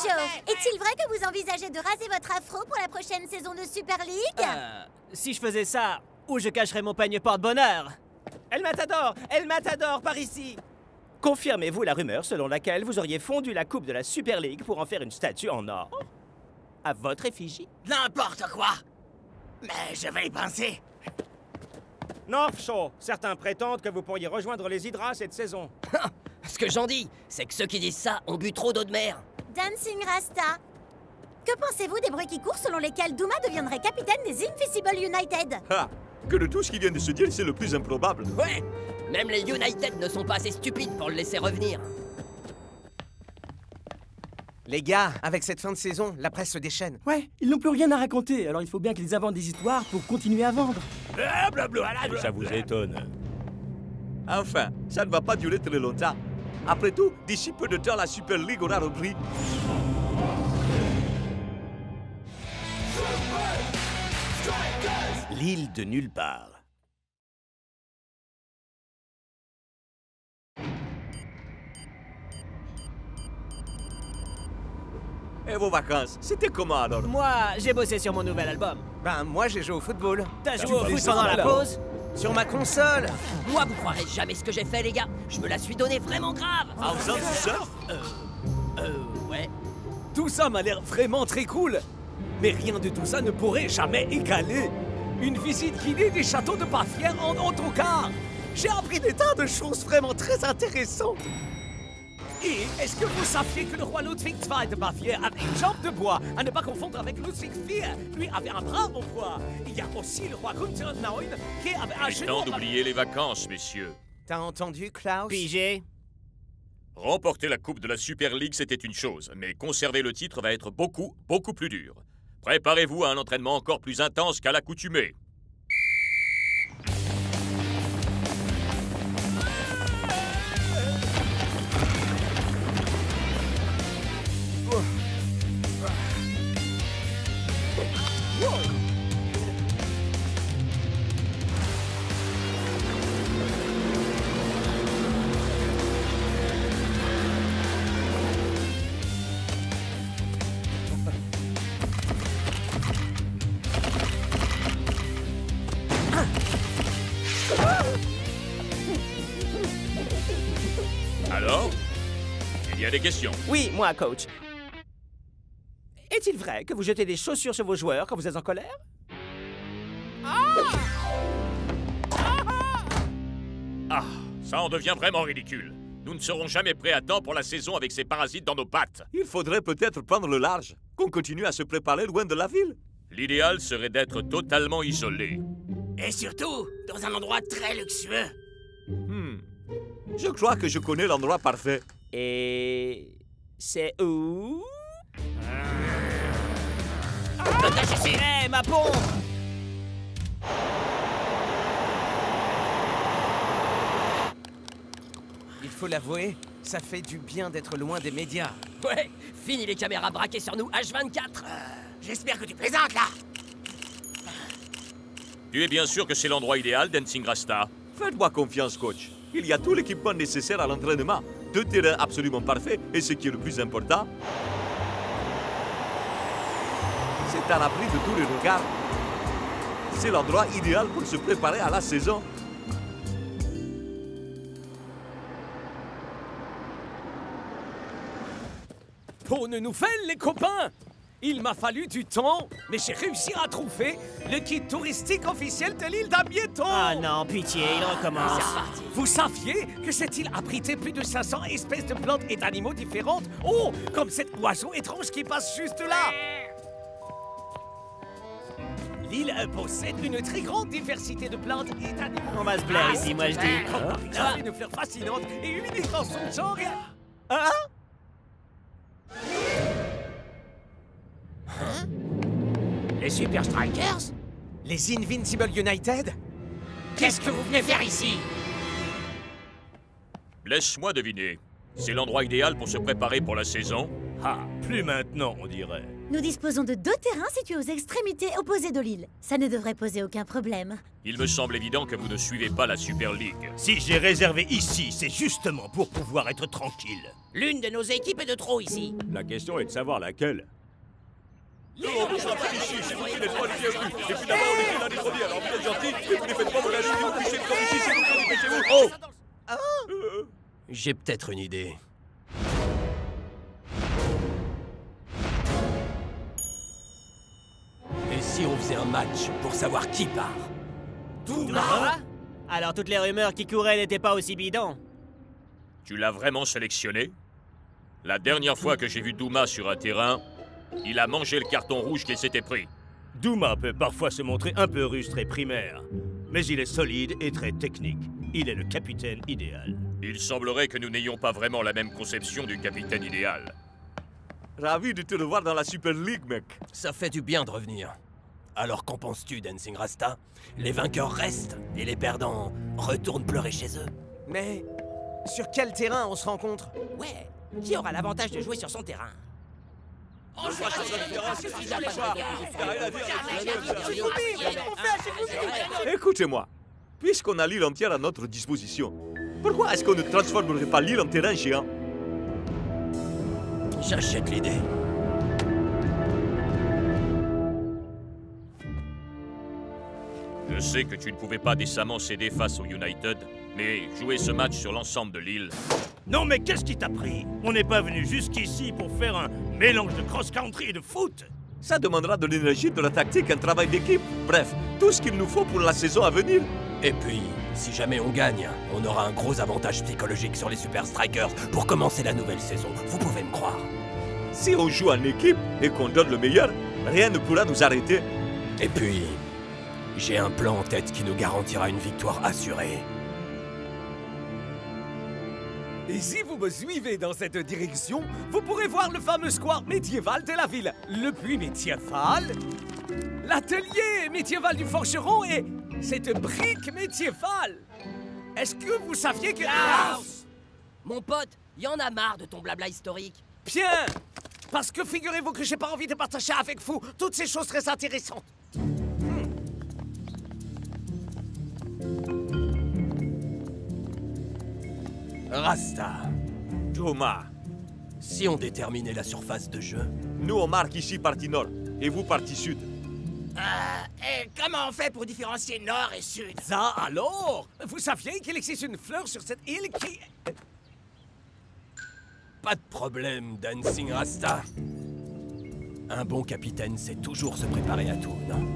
Joe, est-il vrai que vous envisagez de raser votre afro pour la prochaine saison de Super League? Si je faisais ça, où je cacherais mon peigne porte-bonheur? El Matador, par ici! Confirmez-vous la rumeur selon laquelle vous auriez fondu la coupe de la Super League pour en faire une statue en or? À votre effigie? N'importe quoi! Mais je vais y penser. North Shore, certains prétendent que vous pourriez rejoindre les Hydras cette saison. Ce que j'en dis, c'est que ceux qui disent ça ont bu trop d'eau de mer. Dancing Rasta. Que pensez-vous des bruits qui courent selon lesquels Douma deviendrait capitaine des Invisible United? Ah, que de tout ce qui vient de se dire, c'est le plus improbable. Ouais! Même les United ne sont pas assez stupides pour le laisser revenir. Les gars, avec cette fin de saison, la presse se déchaîne. Ouais, ils n'ont plus rien à raconter, alors il faut bien qu'ils inventent des histoires pour continuer à vendre. Ça vous étonne? Enfin, ça ne va pas durer très longtemps. Après tout, d'ici peu de temps, la Super League aura repris. L'île de nulle part. Et vos vacances, c'était comment alors? Moi, j'ai bossé sur mon nouvel album. Ben, moi, j'ai joué au football. T'as joué au foot pendant la pause? Sur ma console. Moi, vous croirez jamais ce que j'ai fait, les gars. Je me la suis donnée vraiment grave. En faisant du surf? Ouais. Tout ça m'a l'air vraiment très cool. Mais rien de tout ça ne pourrait jamais égaler une visite guidée des châteaux de Bavière en autocar. J'ai appris des tas de choses vraiment très intéressantes. Et est-ce que vous saviez que le roi Ludwig II de Bavière avait une jambe de bois, à ne pas confondre avec Ludwig IV? Lui avait un bras en bois. Il y a aussi le roi Gunther IX qui avait un genou en Temps d'oublier les vacances, messieurs. T'as entendu, Klaus? Pigé. Remporter la Coupe de la Super League, c'était une chose, mais conserver le titre va être beaucoup, beaucoup plus dur. Préparez-vous à un entraînement encore plus intense qu'à l'accoutumée. Alors? Il y a des questions. Oui, moi, coach. Est-il vrai que vous jetez des chaussures sur vos joueurs quand vous êtes en colère? Ah, ça en devient vraiment ridicule. Nous ne serons jamais prêts à temps pour la saison avec ces parasites dans nos pattes. Il faudrait peut-être prendre le large, qu'on continue à se préparer loin de la ville. L'idéal serait d'être totalement isolé. Et surtout, dans un endroit très luxueux. Je crois que je connais l'endroit parfait. Et... c'est où? Hé, ma pompe! Il faut l'avouer, ça fait du bien d'être loin des médias. Ouais, fini les caméras braquées sur nous H24. J'espère que tu plaisantes, là. Tu es bien sûr que c'est l'endroit idéal, Dancing Rasta? Faites-moi confiance, coach. Il y a tout l'équipement nécessaire à l'entraînement. 2 terrains absolument parfaits, et ce qui est le plus important, c'est à l'abri de tous les regards. C'est l'endroit idéal pour se préparer à la saison. Bonne nouvelle, les copains! Il m'a fallu du temps, mais j'ai réussi à trouver le guide touristique officiel de l'île d'Amieto! Ah non, pitié, il recommence. Vous saviez que cette île abritait plus de 500 espèces de plantes et d'animaux différentes? Oh, comme cet oiseau étrange qui passe juste là! L'île possède une très grande diversité de plantes et d'animaux. On va se plaire ici, moi je dis. Comme par exemple une fleur fascinante et unique dans son genre. Hein? Les Super Strikers? Les Invincible United? Qu'est-ce que vous venez faire ici? Laisse-moi deviner. C'est l'endroit idéal pour se préparer pour la saison. Ah, plus maintenant, on dirait. Nous disposons de 2 terrains situés aux extrémités opposées de l'île. Ça ne devrait poser aucun problème. Il me semble évident que vous ne suivez pas la Super League. Si j'ai réservé ici, c'est justement pour pouvoir être tranquille. L'une de nos équipes est de trop ici. La question est de savoir laquelle. Nous, on vous appelle ici, si vous n'êtes pas les bienvenus. Et puis d'abord, on était l'un des premiers, alors vous êtes gentils, et vous ne faites pas de la ligne, vous couchez comme ici, c'est vous qui dépêchez-vous. Oh! J'ai peut-être une idée. Et si on faisait un match pour savoir qui part? Douma? Alors toutes les rumeurs qui couraient n'étaient pas aussi bidons. Tu l'as vraiment sélectionné? La dernière fois que j'ai vu Douma sur un terrain, il a mangé le carton rouge qu'il s'était pris. Douma peut parfois se montrer un peu rustre et primaire, mais il est solide et très technique. Il est le capitaine idéal. Il semblerait que nous n'ayons pas vraiment la même conception du capitaine idéal. Ravi de te revoir dans la Super League, mec. Ça fait du bien de revenir. Alors qu'en penses-tu, Dancing Rasta? Les vainqueurs restent et les perdants retournent pleurer chez eux. Mais sur quel terrain on se rencontre? Ouais, qui aura l'avantage de jouer sur son terrain? Écoutez-moi, puisqu'on a l'île entière à notre disposition, pourquoi est-ce qu'on ne transformerait pas l'île en terrain géant? J'achète l'idée. Je sais que tu ne pouvais pas décemment céder face au United, mais jouer ce match sur l'ensemble de l'île... Non mais qu'est-ce qui t'a pris? On n'est pas venu jusqu'ici pour faire un mélange de cross-country et de foot. Ça demandera de l'énergie, de la tactique, un travail d'équipe. Bref, tout ce qu'il nous faut pour la saison à venir. Et puis, si jamais on gagne, on aura un gros avantage psychologique sur les Super Strikers pour commencer la nouvelle saison. Vous pouvez me croire. Si on joue en équipe et qu'on donne le meilleur, rien ne pourra nous arrêter. Et puis, j'ai un plan en tête qui nous garantira une victoire assurée. Et si vous me suivez dans cette direction, vous pourrez voir le fameux square médiéval de la ville, le puits médiéval, l'atelier médiéval du forgeron et cette brique médiévale. Est-ce que vous saviez que... Mon pote, y en a marre de ton blabla historique. Bien! Parce que figurez-vous que j'ai pas envie de partager avec vous toutes ces choses très intéressantes. Rasta, Douma, si on déterminait la surface de jeu... nous on marque ici partie nord et vous partie sud. Et comment on fait pour différencier nord et sud? Ça alors? Vous saviez qu'il existe une fleur sur cette île qui... Pas de problème, Dancing Rasta. Un bon capitaine sait toujours se préparer à tout, non?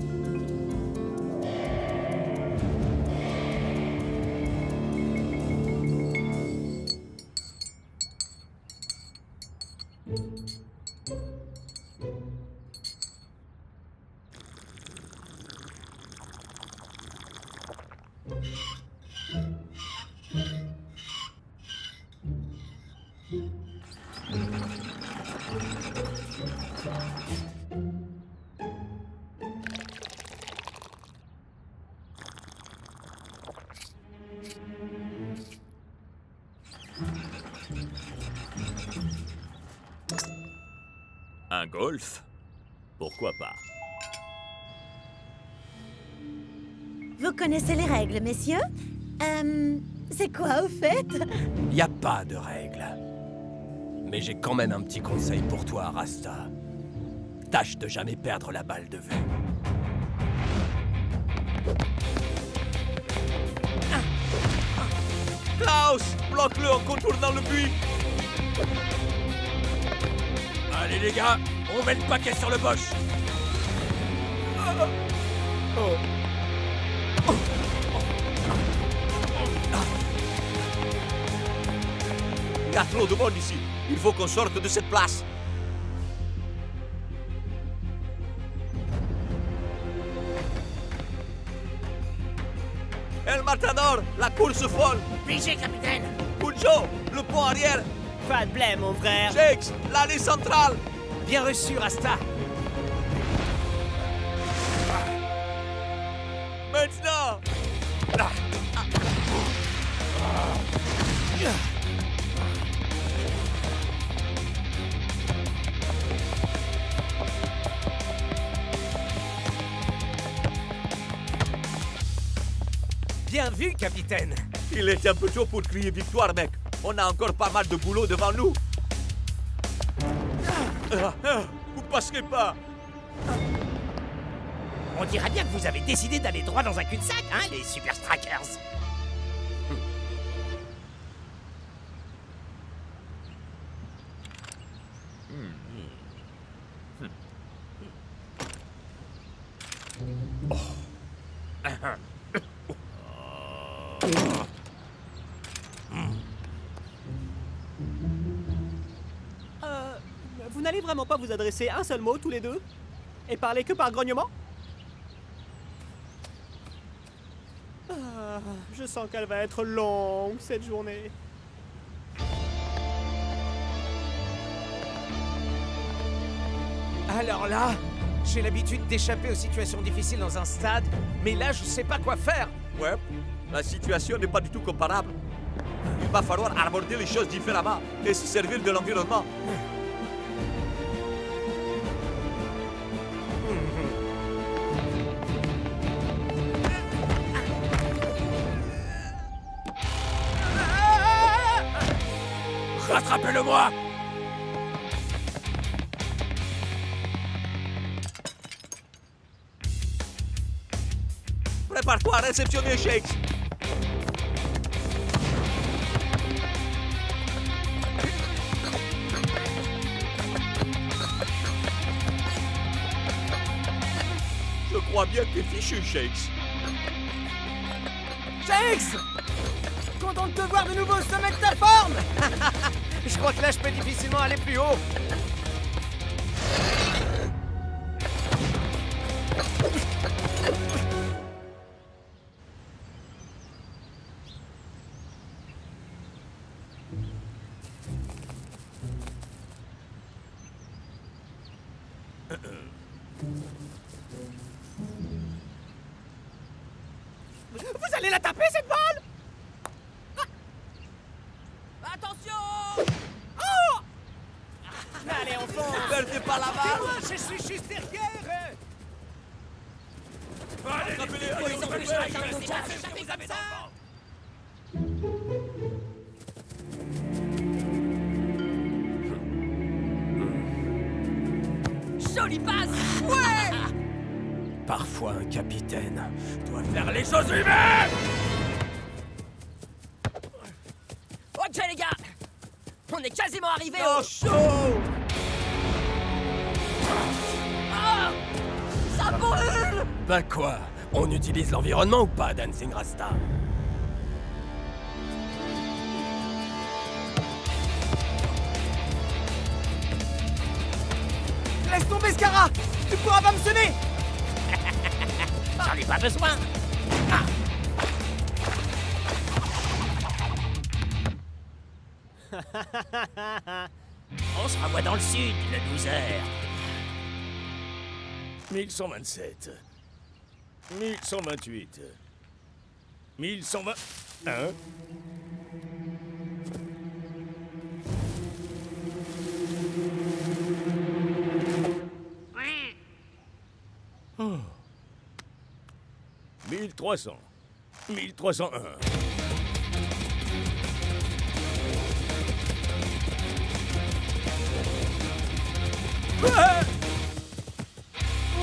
Un golf? Pourquoi pas? Vous connaissez les règles, messieurs? C'est quoi, au fait? Y a pas de règles. Mais j'ai quand même un petit conseil pour toi, Rasta. Tâche de jamais perdre la balle de vue. Klaus, bloque-le en contournant le puits. Allez les gars, on met le paquet sur le bosch. Il y a trop de monde ici. Il faut qu'on sorte de cette place. El Matador, la course folle. Pigé, capitaine. Pujo, le pont arrière. Pas de blême, mon frère. Jakes, l'allée centrale. Bien reçu, Rasta. Maintenant. Bien vu, capitaine. Il est un peu tôt pour crier victoire, mec. On a encore pas mal de boulot devant nous. Vous passerez pas. On dirait bien que vous avez décidé d'aller droit dans un cul-de-sac, hein, les Super Strackers. Vous n'allez vraiment pas vous adresser un seul mot tous les deux? Et parler que par grognement? Je sens qu'elle va être longue, cette journée. Alors là, j'ai l'habitude d'échapper aux situations difficiles dans un stade, mais là, je sais pas quoi faire. Ouais, la situation n'est pas du tout comparable. Il va falloir aborder les choses différemment et se servir de l'environnement. Rattrapez-le-moi! Prépare-toi à réceptionner Shakes. Je crois bien que t'es fichu, Shakes. Shakes! Content de te voir de nouveau au sommet de ta forme! Je crois que là, je peux difficilement aller plus haut. Vous allez la taper, cette balle? Attention! Oh! Allez, on fonce! Perdez pas la balle. Moi, je suis juste derrière! Attrapez-les, allez, on fait ça. Vous avez d'enfants! Jolie passe! Ouais! Parfois, un capitaine doit Faire les choses lui-même! Ok, les gars! On est quasiment arrivé Oh, chaud! Ça brûle! Bah quoi? On utilise l'environnement ou pas, Dancing Rasta? Laisse tomber, Scara! Tu pourras pas me semer! J'en ai pas besoin! On se revoit dans le sud, le loser! 1127. 1128. 1121. Oh. 1300. 1301.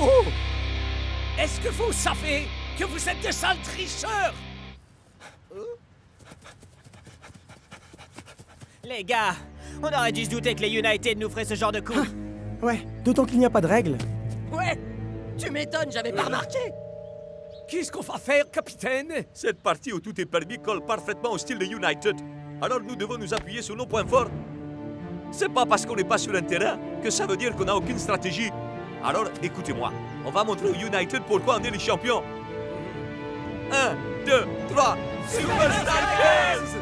Oh! Est-ce que vous savez que vous êtes des sales tricheurs? Les gars, on aurait dû se douter que les United nous feraient ce genre de coup. Ouais, d'autant qu'il n'y a pas de règles. Ouais! Tu m'étonnes, j'avais pas remarqué! Qu'est-ce qu'on va faire, capitaine? Cette partie où tout est permis colle parfaitement au style de United. Alors nous devons nous appuyer sur nos points forts. C'est pas parce qu'on n'est pas sur un terrain que ça veut dire qu'on n'a aucune stratégie. Alors écoutez-moi, on va montrer aux United pourquoi on est les champions. 1, 2, 3, Super Strikers!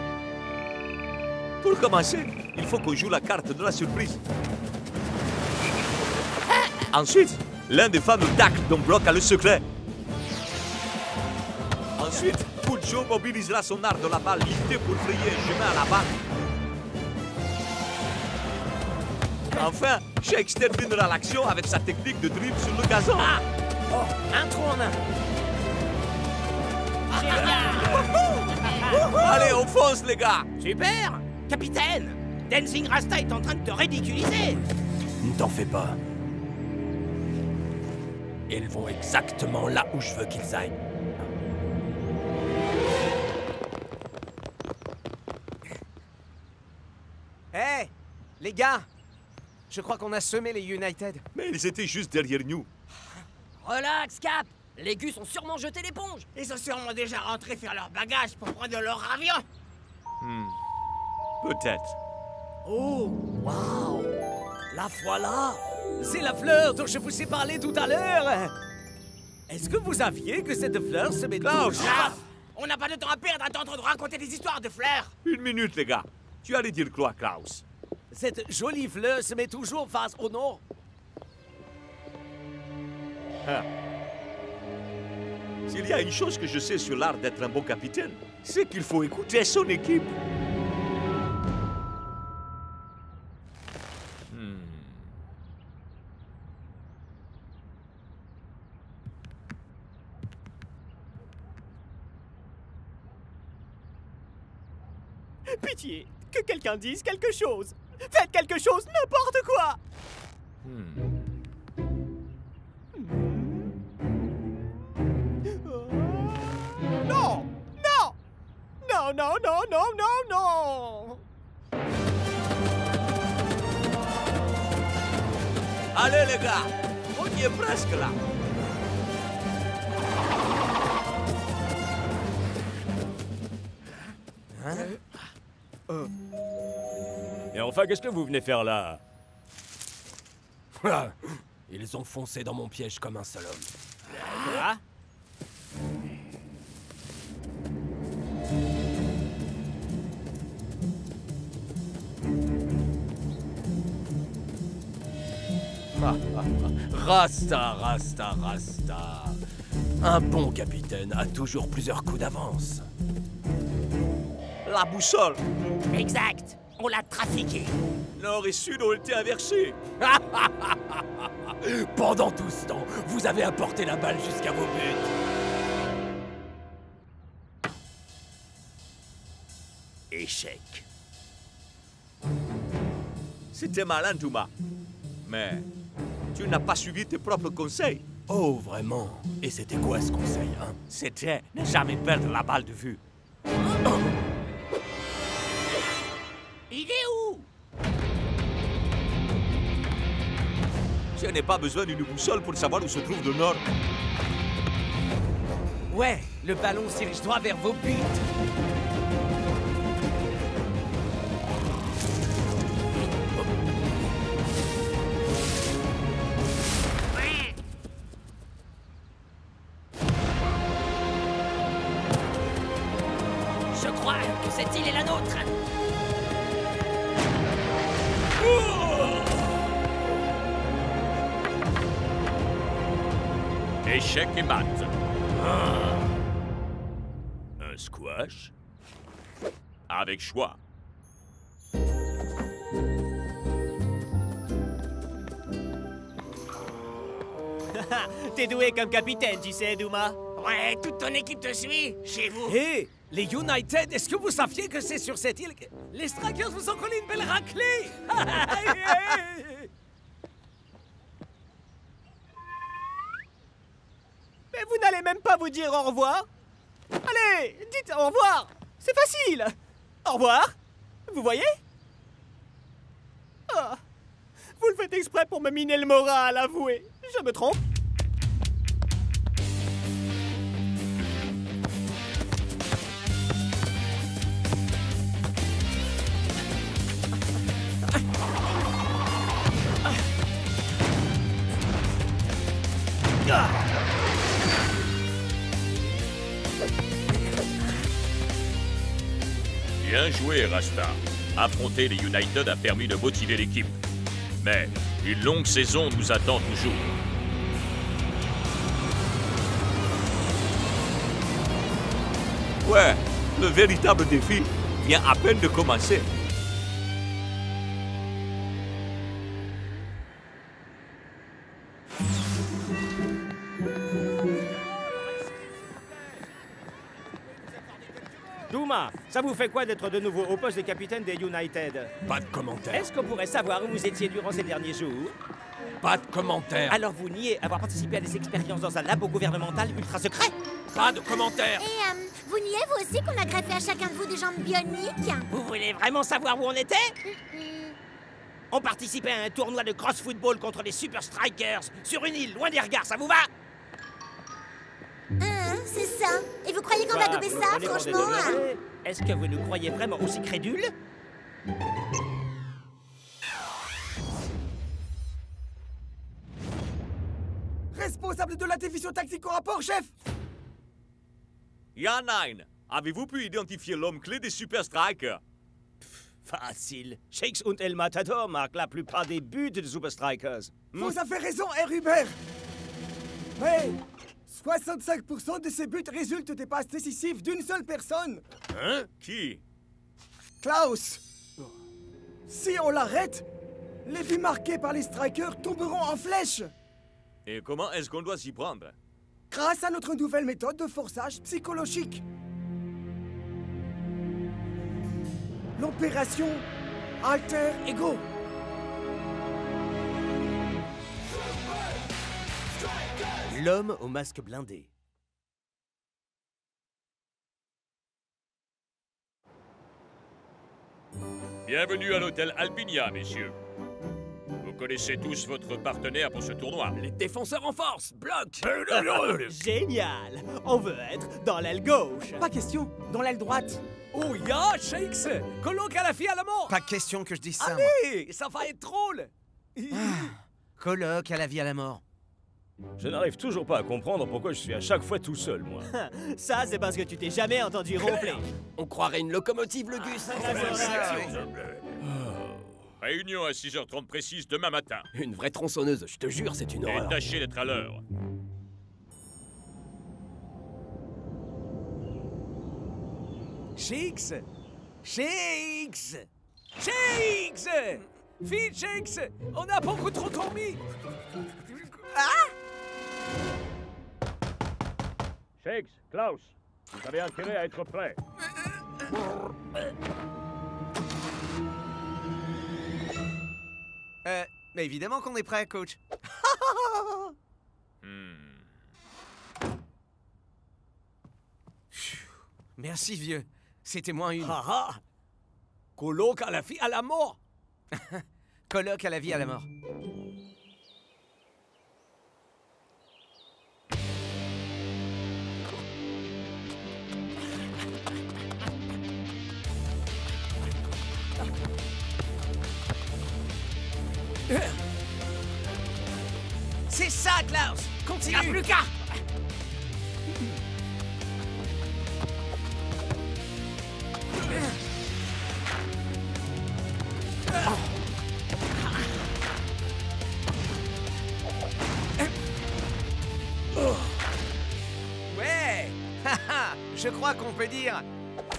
Pour commencer, il faut qu'on joue la carte de la surprise. Ensuite, l'un des fameux tacles dont Brock a le secret. Ensuite, Puccio mobilisera son art de la balle liftée pour frayer un chemin à la balle. Enfin, Shakes terminera l'action avec sa technique de dribble sur le gazon. Oh, un trou en un! Génial! Allez, on fonce, les gars. Super! Capitaine! Dancing Rasta est en train de te ridiculiser! Ne t'en fais pas. Ils vont exactement là où je veux qu'ils aillent. Hé, les gars, je crois qu'on a semé les United. Mais ils étaient juste derrière nous. Relax, Cap. Les Gus ont sûrement jeté l'éponge. Ils sont sûrement déjà rentrés faire leurs bagages pour prendre leur avion! Peut-être. Oh, waouh! La voilà! C'est la fleur dont je vous ai parlé tout à l'heure! Est-ce que vous saviez que cette fleur se met Klaus! Ah, on n'a pas de temps à perdre à t'entendre raconter des histoires de fleurs! Une minute, les gars. Tu allais dire quoi, Klaus? Cette jolie fleur se met toujours face au nord. S'il y a une chose que je sais sur l'art d'être un bon capitaine, c'est qu'il faut écouter son équipe. Pitié, que quelqu'un dise quelque chose! Faites quelque chose, n'importe quoi! Non! Non! Non, non, non, non, non, non! Allez, les gars, on y est presque là. Et enfin, qu'est-ce que vous venez faire là? Ils ont foncé dans mon piège comme un seul homme. Ah? Rasta, Rasta, Rasta. Un bon capitaine a toujours plusieurs coups d'avance. La boussole. Exact! On l'a trafiqué! Nord et sud ont été inversés. Pendant tout ce temps, vous avez apporté la balle jusqu'à vos buts. Échec. C'était malin, Thomas. Mais tu n'as pas suivi tes propres conseils. Oh, vraiment? Et c'était quoi ce conseil, hein? C'était ne jamais perdre la balle de vue. Il est où? Je n'ai pas besoin d'une boussole pour savoir où se trouve le nord. Ouais, le ballon se dirige droit vers vos buts. Je crois que cette île est la nôtre. Échec et mat. Un squash? Avec choix. T'es doué comme capitaine, tu sais, Douma. Ouais, toute ton équipe te suit, chez vous. Hé, les United, est-ce que vous saviez que c'est sur cette île que les Strikers vous ont collé une belle raclée? Mais vous n'allez même pas vous dire au revoir? Allez, dites au revoir. C'est facile. Au revoir. Vous voyez? Ah, vous le faites exprès pour me miner le moral, avouez. Je me trompe? Bien joué, Rasta. Affronter les United a permis de motiver l'équipe. Mais une longue saison nous attend toujours. Ouais, le véritable défi vient à peine de commencer. Douma, ça vous fait quoi d'être de nouveau au poste de capitaine des United? Pas de commentaire. Est-ce qu'on pourrait savoir où vous étiez durant ces derniers jours? Pas de commentaire. Alors vous niez avoir participé à des expériences dans un labo gouvernemental ultra secret? Pas de commentaire. Et vous niez vous aussi qu'on a greffé à chacun de vous des jambes bioniques? Vous voulez vraiment savoir où on était? On participait à un tournoi de cross-football contre les Super Strikers sur une île loin des regards, ça vous va? C'est ça. Et vous croyez qu'on va doper ça, franchement? Est-ce que vous nous croyez vraiment aussi crédules? Responsable de la division tactique au rapport, chef! Ya9, avez-vous pu identifier l'homme clé des Super Strikers? Facile. Shakes und El Matador marquent la plupart des buts des Super Strikers. Vous avez raison, R. Hubert! Mais 65% de ces buts résultent des passes décisives d'une seule personne! Hein? Qui? Klaus! Si on l'arrête, les buts marqués par les strikers tomberont en flèche! Et comment est-ce qu'on doit s'y prendre? Grâce à notre nouvelle méthode de forçage psychologique. L'opération Alter Ego. L'homme au masque blindé. Bienvenue à l'hôtel Alpinia, messieurs. Vous connaissez tous votre partenaire pour ce tournoi. Les défenseurs en force, bloc. Génial! On veut être dans l'aile gauche. Pas question, dans l'aile droite. Oh ya, Shakes, colloque à la fille à la mort. Pas question que je dise ça, moi. Allez, ça va être drôle. Colloque à la vie à la mort. Je n'arrive toujours pas à comprendre pourquoi je suis à chaque fois tout seul, moi. Ça, c'est parce que tu t'es jamais entendu ronfler. On croirait une locomotive, le Gus. Réunion à 6h30 précise demain matin. Une vraie tronçonneuse, je te jure, c'est une Et horreur. tâchez d'être à l'heure. Shakes, Shakes, Shakes, vite Shakes, on a beaucoup trop dormi. Shakes, Klaus, vous avez intérêt à être prêts. Mais évidemment qu'on est prêt, coach. Merci, vieux. C'était moins une. Ah ah, colloque à la fille à la mort. Colloque à la vie à la mort. C'est ça, Klaus. Continue. Il n'y a plus qu'à. Ouais. Je crois qu'on peut dire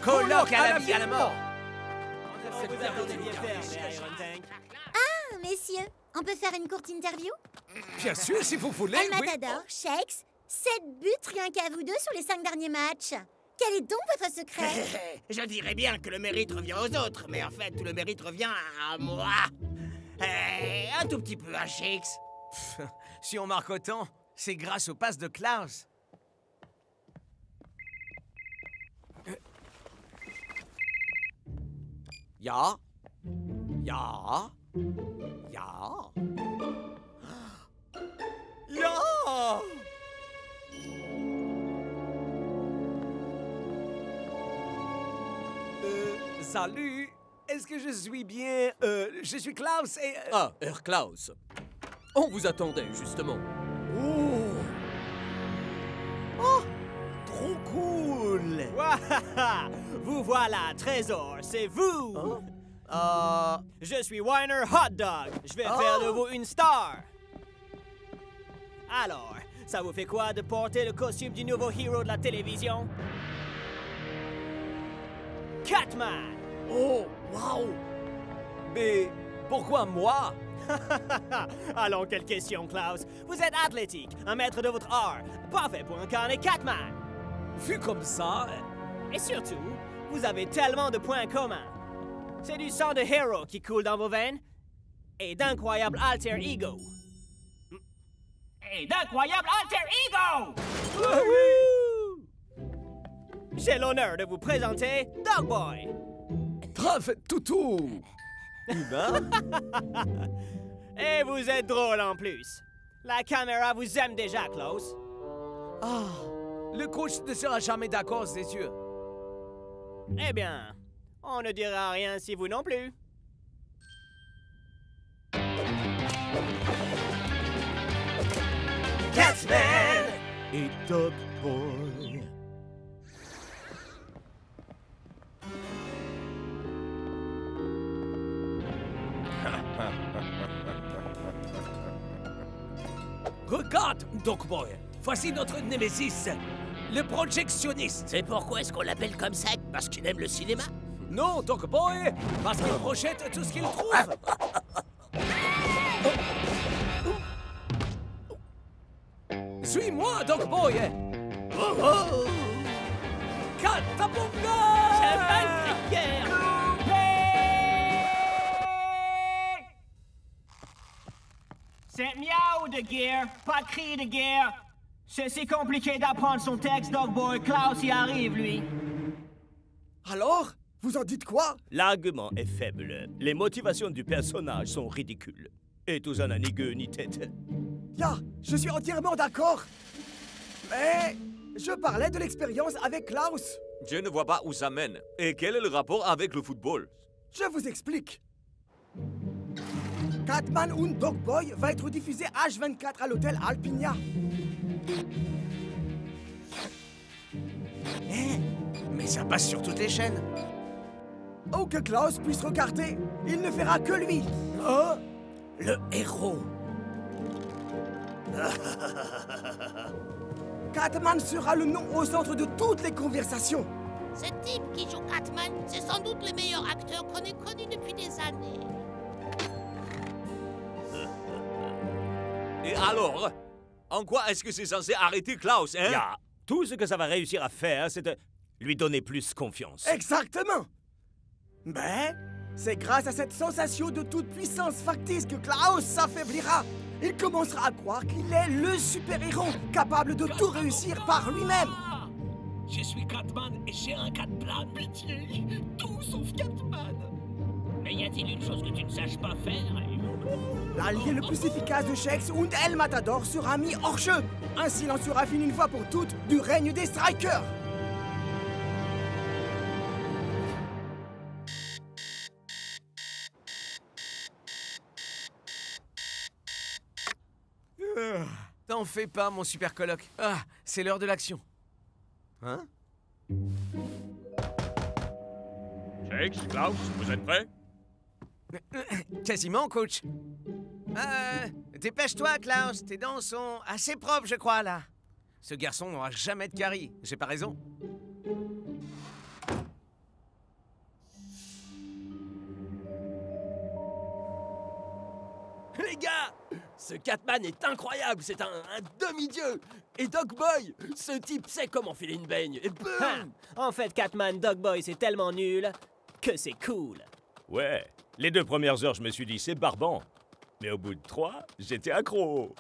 colloque à la vie à la mort. Ah, messieurs, on peut faire une courte interview? Bien sûr, si vous voulez. El Oui. Matador, Shakes, 7 buts rien qu'à vous deux sur les 5 derniers matchs. Quel est donc votre secret? Je dirais bien que le mérite revient aux autres, mais en fait, tout le mérite revient à moi. Un tout petit peu à Shakes. Si on marque autant, c'est grâce aux passes de Klaus. Ja. Ja. Ja. Ja. Salut. Est-ce que je suis bien... je suis Klaus et... Ah, Herr Klaus. On vous attendait, justement. Oh! Trop cool! Wahaha! Vous voilà, Trésor, c'est vous! Je suis Weiner Hot Dog. Je vais faire de vous une star. Alors, ça vous fait quoi de porter le costume du nouveau héros de la télévision? Catman! Oh, wow. Mais pourquoi moi? Allons, quelle question, Klaus. Vous êtes athlétique, un maître de votre art, parfait pour incarner Catman. Vu comme ça... Et surtout, Vous avez tellement de points communs. C'est du sang de héros qui coule dans vos veines et d'incroyables alter ego. Et d'incroyables alter ego! J'ai l'honneur de vous présenter Dogboy. Brave toutou. Humain? Et vous êtes drôle en plus. La caméra vous aime déjà, Klaus. Ah, le coach ne sera jamais d'accord, c'est sûr. Eh bien, on ne dira rien si vous non plus. Catman Et Dogboy. Regarde, Dogboy. Voici notre némésis, le projectionniste. Et pourquoi est-ce qu'on l'appelle comme ça? Parce qu'il aime le cinéma? Non, Dogboy, parce qu'il projette tout ce qu'il trouve. Suis-moi, Dogboy. Catapulta! C'est miaou de guerre, pas cri de guerre. C'est si compliqué d'apprendre son texte, Dogboy. Klaus y arrive, lui. Alors, vous en dites quoi? L'argument est faible. Les motivations du personnage sont ridicules. Et tout ça n'a ni queue ni tête. Ya, je suis entièrement d'accord. Mais je parlais de l'expérience avec Klaus. Je ne vois pas où ça mène. Et quel est le rapport avec le football? Je vous explique. Catman und Dogboy va être diffusé H24 à l'hôtel Alpinia. Mais ça passe sur toutes les chaînes. Où que Klaus puisse regarder, il ne verra que lui. Oh, le héros. Catman sera le nom au centre de toutes les conversations. Ce type qui joue Catman, c'est sans doute le meilleur acteur qu'on ait connu depuis des années. Et alors? En quoi est-ce que c'est censé arrêter Klaus, hein? Ya, tout ce que ça va réussir à faire, c'est de lui donner plus confiance. Exactement. Mais c'est grâce à cette sensation de toute puissance factice que Klaus s'affaiblira. Il commencera à croire qu'il est le super-héros, capable de tout réussir par lui-même. Je suis Catman et j'ai un Catplan. Pitié, tout sauf Catman. Mais y a-t-il une chose que tu ne saches pas faire? L'allié le plus efficace de Shex und El Matador sera mis hors jeu. Ainsi, il en sera fini une fois pour toutes du règne des Strikers. T'en fais pas, mon super coloc. Ah, c'est l'heure de l'action. Hein? Shex, Klaus, vous êtes prêts? Quasiment, coach. Dépêche-toi, Klaus. Tes dents sont assez propres, je crois, là. Ce garçon n'aura jamais de carie. J'ai pas raison. Les gars, ce Catman est incroyable, c'est un demi-dieu. Et Dogboy, ce type sait comment filer une baigne. Et boum! En fait, Catman Dogboy, c'est tellement nul que c'est cool. Ouais, les 2 premières heures, je me suis dit, c'est barbant. Mais au bout de 3, j'étais accro.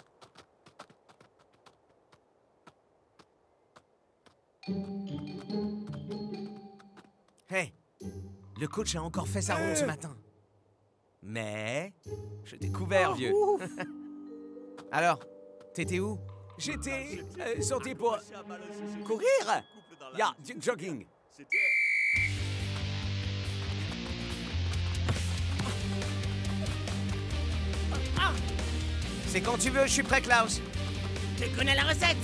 Hey, le coach a encore fait sa ronde ce matin. Mais je t'ai couvert, vieux. Alors, t'étais où? J'étais sorti pour courir. Ya, jogging. C'est quand tu veux, je suis prêt, Klaus. Tu connais la recette?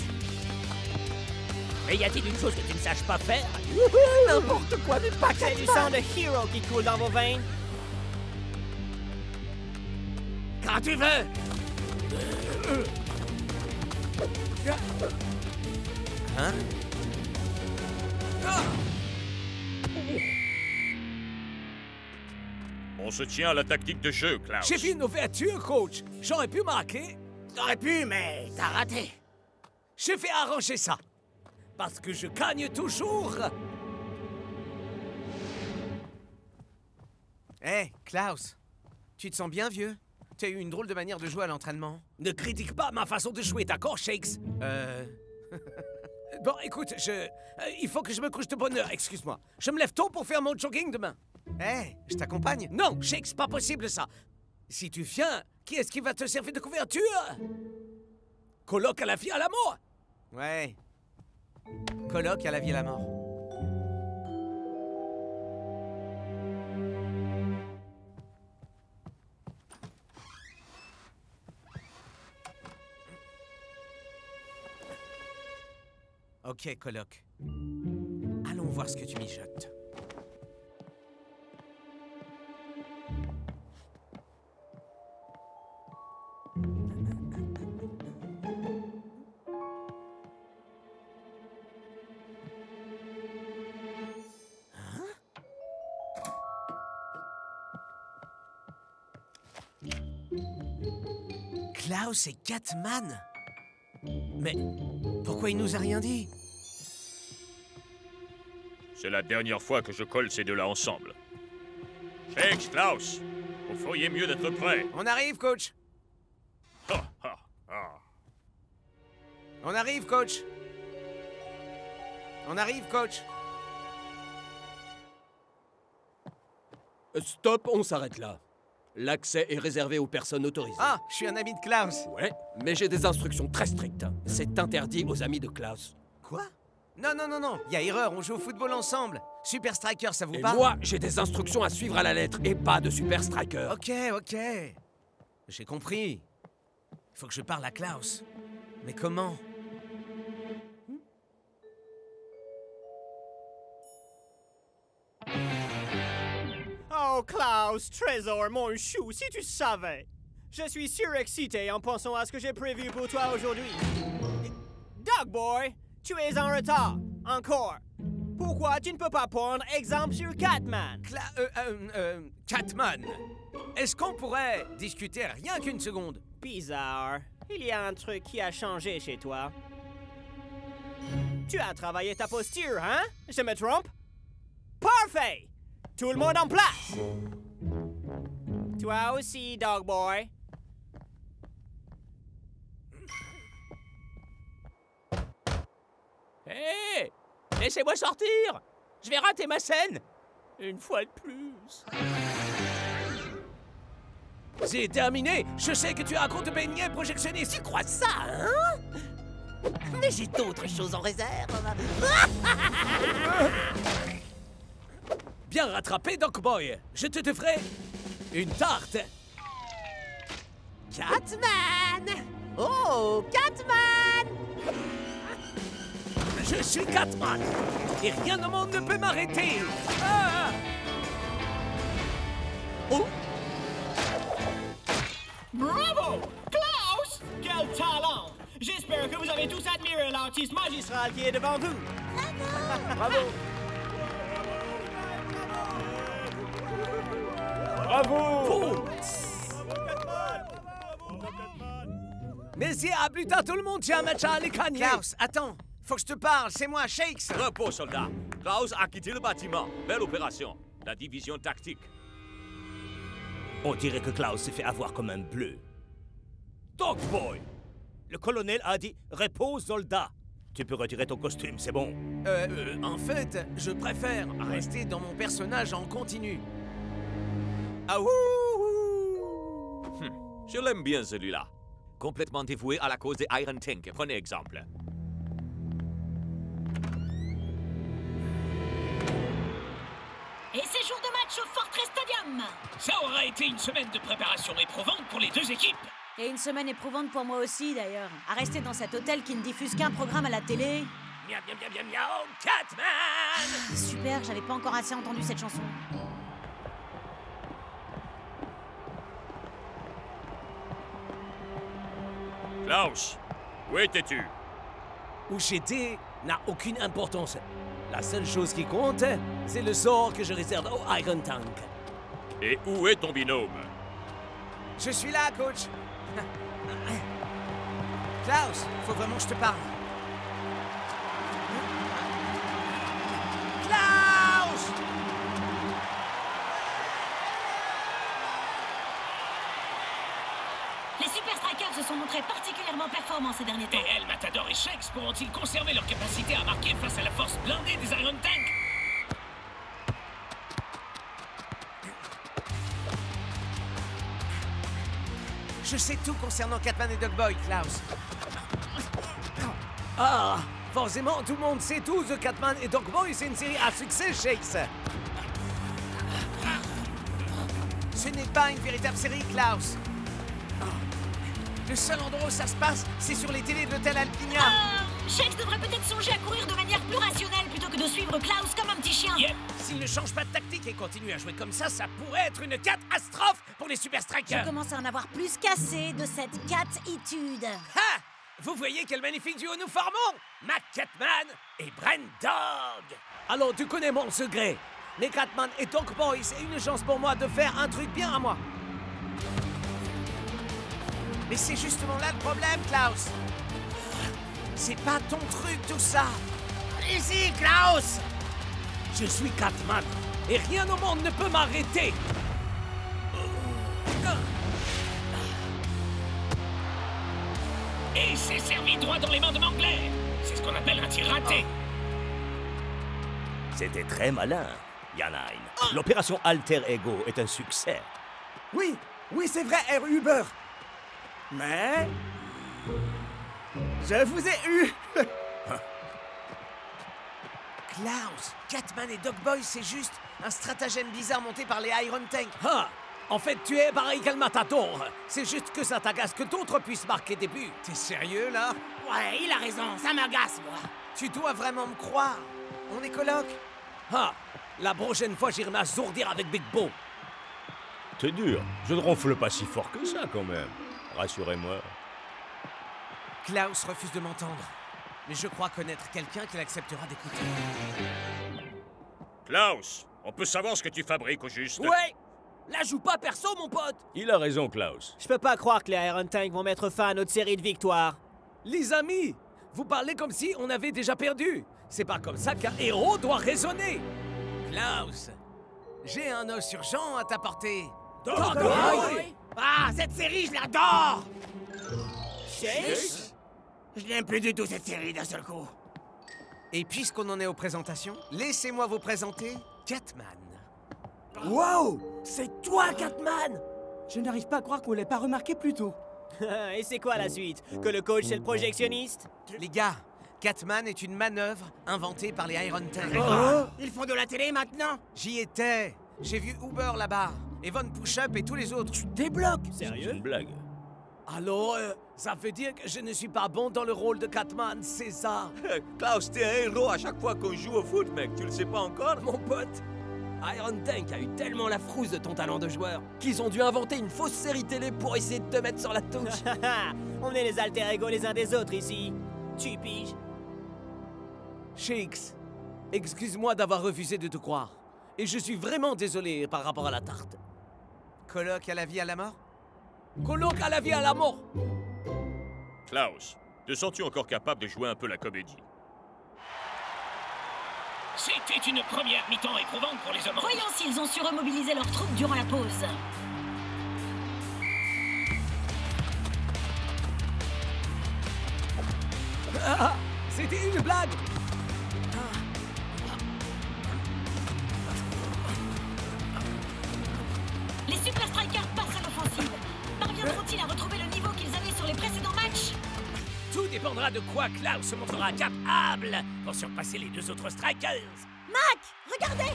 Mais y a-t-il une chose que tu ne saches pas faire? N'importe quoi, mais pas C'est du sang de héros qui coule dans vos veines. Quand tu veux! Hein? On se tient à la tactique de jeu, Klaus. J'ai fait une ouverture, coach. J'aurais pu marquer. T'aurais pu, mais t'as raté. J'ai fait arranger ça. Parce que je gagne toujours. Hé, Klaus, tu te sens bien, vieux? Tu as eu une drôle de manière de jouer à l'entraînement. Ne critique pas ma façon de jouer, d'accord, Shakes? Bon, écoute, il faut que je me couche de bonne heure, excuse-moi. Je me lève tôt pour faire mon jogging demain. Hé, je t'accompagne? Non, Shakes, pas possible ça. Si tu viens, qui est-ce qui va te servir de couverture? Coloc à la vie à la mort. Ouais. Coloc à la vie et à la mort. Ok, Coloc. Allons voir ce que tu mijotes. Klaus et Catman? Mais pourquoi il nous a rien dit? C'est la dernière fois que je colle ces deux-là ensemble. Shakes, Klaus, vous feriez mieux d'être prêts. On arrive, coach. Ha, ha, ha. On arrive, coach. On arrive, coach. Stop, on s'arrête là. L'accès est réservé aux personnes autorisées. Ah, je suis un ami de Klaus. Ouais, mais j'ai des instructions très strictes. C'est interdit aux amis de Klaus. Quoi? Non, non, non, non. Il y a erreur, on joue au football ensemble. Super Striker, ça vous Et parle? moi, j'ai des instructions à suivre à la lettre et pas de Super Striker. Ok, ok. J'ai compris. Il faut que je parle à Klaus. Mais comment? Oh, Klaus, Trésor, mon chou, si tu savais. Je suis surexcité en pensant à ce que j'ai prévu pour toi aujourd'hui. Dog Boy, tu es en retard. Encore. Pourquoi tu ne peux pas prendre exemple sur Catman? Catman. Est-ce qu'on pourrait discuter rien qu'une seconde? Bizarre. Il y a un truc qui a changé chez toi. Tu as travaillé ta posture, hein? Je me trompe? Parfait! Tout le monde en place! Toi aussi, Dog Boy. Hé! Laissez-moi sortir! Je vais rater ma scène! Une fois de plus. C'est terminé! Je sais que tu as un compte beignet projectionniste! Tu crois ça, hein? Mais j'ai d'autres choses en réserve. Bien rattrapé, Doc Boy! Je te devrais une tarte! Catman! Oh, Catman! Je suis Catman! Et rien au monde ne peut m'arrêter! Ah! Oh! Bravo! Klaus! Quel talent! J'espère que vous avez tous admiré l'artiste magistral qui est devant vous. Bravo! Bravo! Merci, à plus tard tout le monde, j'ai un match à aller gagner! Klaus, attends! Faut que je te parle, c'est moi, Shakes! Repos, soldat. Klaus a quitté le bâtiment. Belle opération. La division tactique. On dirait que Klaus s'est fait avoir comme un bleu. Dog Boy! Le colonel a dit « Repose, soldat ». Tu peux retirer ton costume, c'est bon. En fait, je préfère rester dans mon personnage en continu. Ah ouh! Je l'aime bien, celui-là. Complètement dévoué à la cause des Iron Tank. Prenez exemple. Et c'est jour de match au Fortress Stadium. Ça aura été une semaine de préparation éprouvante pour les deux équipes. Et une semaine éprouvante pour moi aussi, d'ailleurs. À rester dans cet hôtel qui ne diffuse qu'un programme à la télé. Miam, miam, miam, miam, miam, Catman! Super, j'avais pas encore assez entendu cette chanson. Klaus, où étais-tu? Où j'étais n'a aucune importance. La seule chose qui compte, c'est le sort que je réserve au Iron Tank. Et où est ton binôme? Je suis là, coach. Klaus, faut vraiment que je te parle. Klaus! montré particulièrement performant ces derniers temps. Et El Matador et Shex pourront-ils conserver leur capacité à marquer face à la force blindée des Iron Tank? Je sais tout concernant Catman et Dogboy, Klaus. Ah, forcément, tout le monde sait tout. The Catman et Dogboy, c'est une série à succès, Shakes. Ce n'est pas une véritable série, Klaus. Le seul endroit où ça se passe, c'est sur les télés de l'hôtel Alpinia. Shex devrait peut-être songer à courir de manière plus rationnelle plutôt que de suivre Klaus comme un petit chien. Yep. S'il ne change pas de tactique et continue à jouer comme ça pourrait être une catastrophe pour les Super Strikers. Je commence à en avoir plus qu'assez de cette catitude. Ha! Vous voyez quel magnifique duo nous formons? Mac Catman et Brent Dog. Alors, tu connais mon secret. Les Catman et Dogboy, c'est une chance pour moi de faire un truc bien à moi. Mais c'est justement là le problème, Klaus. C'est pas ton truc, tout ça. Ici, Klaus! Je suis Catman, et rien au monde ne peut m'arrêter. Et c'est servi droit dans les mains de Mangler. C'est ce qu'on appelle un tir raté. C'était très malin, Yanain. L'opération Alter Ego est un succès. Oui, oui, c'est vrai, Air Uber. Mais... je vous ai eu. Klaus, Catman et Dogboy, c'est juste un stratagème bizarre monté par les Iron Tank. Ah! En fait, tu es pareil qu'El Matador. C'est juste que ça t'agace que d'autres puissent marquer des buts. T'es sérieux, là? Ouais, il a raison, ça m'agace, moi. Tu dois vraiment me croire. On est coloc. Ah! La prochaine fois, j'irai m'assourdir avec Big Bo. C'est dur. Je ne ronfle pas si fort que ça, quand même. Rassurez-moi. Klaus refuse de m'entendre. Mais je crois connaître quelqu'un qui l'acceptera d'écouter. Klaus, on peut savoir ce que tu fabriques au juste? Ouais! Là, joue pas perso, mon pote! Il a raison, Klaus. Je peux pas croire que les Iron Tank vont mettre fin à notre série de victoires. Les amis, vous parlez comme si on avait déjà perdu. C'est pas comme ça qu'un héros doit raisonner. Klaus, j'ai un os urgent à t'apporter. Dogboy! Ah, cette série, je l'adore! Je n'aime plus du tout cette série d'un seul coup. Et puisqu'on en est aux présentations, laissez-moi vous présenter Catman. Wow! C'est toi, Catman! Je n'arrive pas à croire qu'on l'ait pas remarqué plus tôt. Et c'est quoi la suite? Que le coach c'est le projectionniste? Les gars, Catman est une manœuvre inventée par les Iron Tank. Ils font de la télé maintenant? J'y étais. J'ai vu Uber là-bas, et Von Push-Up et tous les autres. Tu débloques! Sérieux? C'est une blague. Alors, ça veut dire que je ne suis pas bon dans le rôle de Catman, c'est ça? Klaus, t'es un héros à chaque fois qu'on joue au foot, mec. Tu le sais pas encore? Mon pote, Iron Tank a eu tellement la frousse de ton talent de joueur qu'ils ont dû inventer une fausse série télé pour essayer de te mettre sur la touche. On est les alter ego les uns des autres ici. Tu piges? Shakes, excuse-moi d'avoir refusé de te croire. Et je suis vraiment désolé par rapport à la tarte. Coloc à la vie à la mort? Coloc à la vie à la mort! Klaus, te sens-tu encore capable de jouer un peu la comédie? C'était une première mi-temps éprouvante pour les hommes. Voyons s'ils ont su remobiliser leurs troupes durant la pause. Ah, c'était une blague! Les Super Strikers passent à l'offensive. Parviendront-ils à retrouver le niveau qu'ils avaient sur les précédents matchs? Tout dépendra de quoi Klaus se montrera capable pour surpasser les deux autres Strikers. Mac, regardez!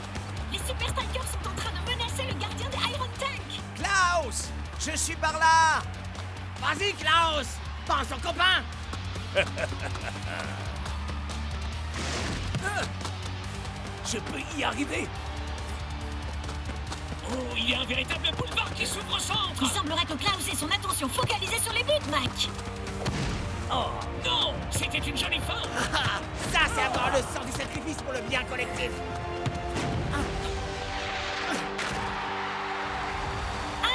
Les Super Strikers sont en train de menacer le gardien des Iron Tank. Klaus! Je suis par là! Vas-y, Klaus! Pense aux copains! Je peux y arriver! Oh, il y a un véritable boulevard qui s'ouvre au centre. Il semblerait que Klaus ait son attention focalisée sur les buts, Mac. Oh, non! C'était une jolie fin. Ça, c'est avoir le sens du sacrifice pour le bien collectif. 1-0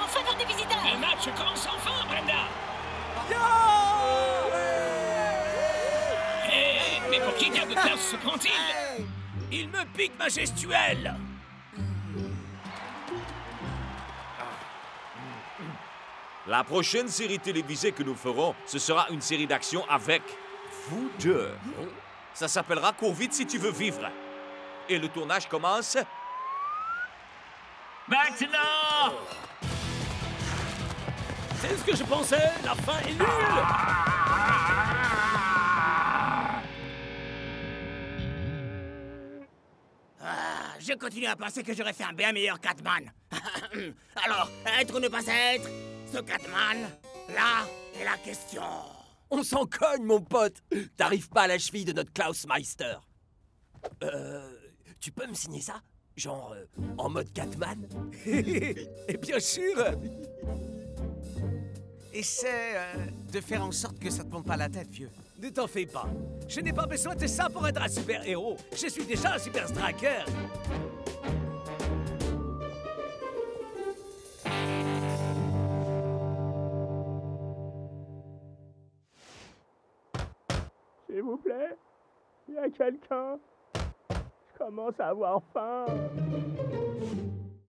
en faveur des visiteurs. Le match commence enfin, Brenda. Hé, mais pour qui diable Klaus se prend-il? Il me pique ma gestuelle! La prochaine série télévisée que nous ferons, ce sera une série d'action avec vous deux. Ça s'appellera Cours vite si tu veux vivre. Et le tournage commence... Maintenant! C'est ce que je pensais, la fin est nulle! Je continue à penser que j'aurais fait un bien meilleur Catman. Alors, être ou ne pas être, ce Catman, là est la question. On s'en cogne, mon pote! T'arrives pas à la cheville de notre Klaus Meister. Tu peux me signer ça? Genre, en mode Catman? Et bien sûr! Essaie de faire en sorte que ça te monte pas la tête, vieux. Ne t'en fais pas. Je n'ai pas besoin de ça pour être un super-héros. Je suis déjà un super striker. S'il vous plaît, il y a quelqu'un. Je commence à avoir faim.